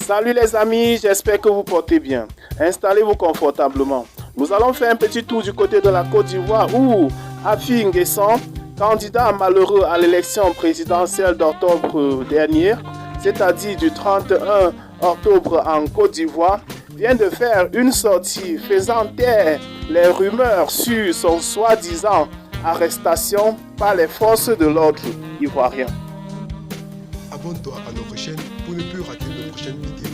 Salut les amis, j'espère que vous portez bien. Installez-vous confortablement. Nous allons faire un petit tour du côté de la Côte d'Ivoire où Affi N'Guessan, candidat malheureux à l'élection présidentielle d'octobre dernier, c'est-à-dire du 31 octobre en Côte d'Ivoire, vient de faire une sortie faisant taire les rumeurs sur son soi-disant arrestation par les forces de l'ordre ivoirien. Abonne-toi à notre chaîne pour ne plus rater nos prochaines vidéos.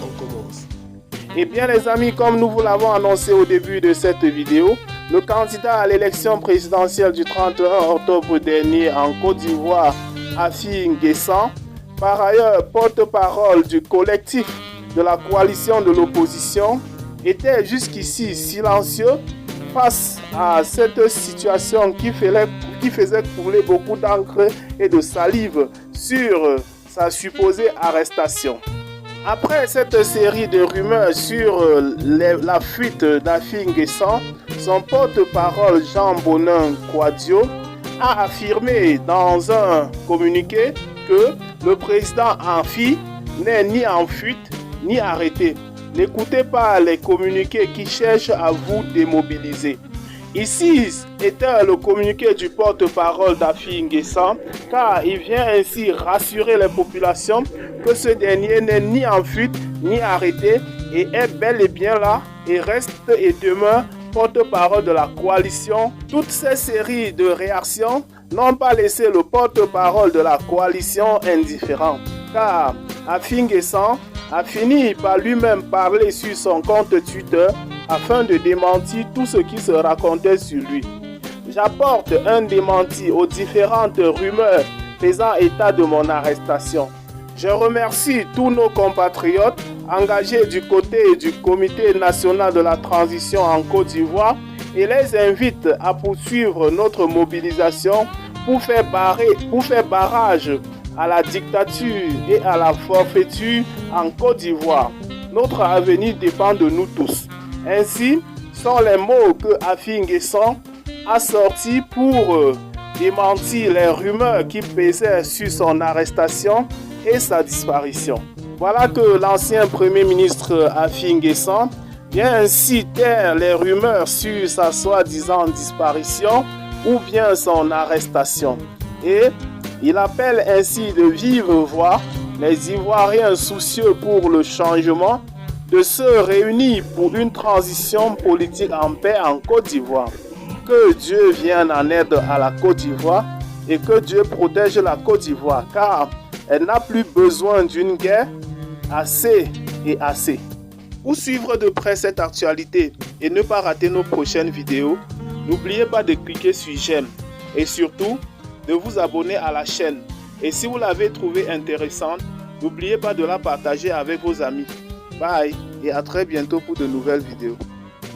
On commence. Et bien les amis, comme nous vous l'avons annoncé au début de cette vidéo, le candidat à l'élection présidentielle du 31 octobre dernier en Côte d'Ivoire, Affi N'Guessan, par ailleurs porte-parole du collectif de la coalition de l'opposition, était jusqu'ici silencieux face à cette situation qui faisait couler beaucoup d'encre et de salive sur sa supposée arrestation. Après cette série de rumeurs sur la fuite d'Affi N'Guessan, son porte-parole Jean Bonin Kouadio a affirmé dans un communiqué que le président Affi n'est ni en fuite ni arrêté. N'écoutez pas les communiqués qui cherchent à vous démobiliser. Ici était le communiqué du porte-parole d'Affi N'Guessan, car il vient ainsi rassurer les populations que ce dernier n'est ni en fuite ni arrêté et est bel et bien là et reste et demeure porte-parole de la coalition. Toutes ces séries de réactions n'ont pas laissé le porte-parole de la coalition indifférent, car Affi N'Guessan a fini par lui-même parler sur son compte Twitter afin de démentir tout ce qui se racontait sur lui. J'apporte un démenti aux différentes rumeurs faisant état de mon arrestation. Je remercie tous nos compatriotes engagés du côté du Comité national de la transition en Côte d'Ivoire et les invite à poursuivre notre mobilisation pour faire barrage à la dictature et à la forfaiture en Côte d'Ivoire. Notre avenir dépend de nous tous. Ainsi sont les mots que Affi N'Guessan a sortis pour démentir les rumeurs qui pesaient sur son arrestation et sa disparition. Voilà que l'ancien Premier ministre Affi N'Guessan vient ainsi taire les rumeurs sur sa soi-disant disparition ou bien son arrestation. Et il appelle ainsi de vive voix les Ivoiriens soucieux pour le changement de se réunir pour une transition politique en paix en Côte d'Ivoire. Que Dieu vienne en aide à la Côte d'Ivoire et que Dieu protège la Côte d'Ivoire car elle n'a plus besoin d'une guerre, assez et assez. Pour suivre de près cette actualité et ne pas rater nos prochaines vidéos, n'oubliez pas de cliquer sur j'aime et surtout de vous abonner à la chaîne. Et si vous l'avez trouvée intéressante, n'oubliez pas de la partager avec vos amis. Bye et à très bientôt pour de nouvelles vidéos.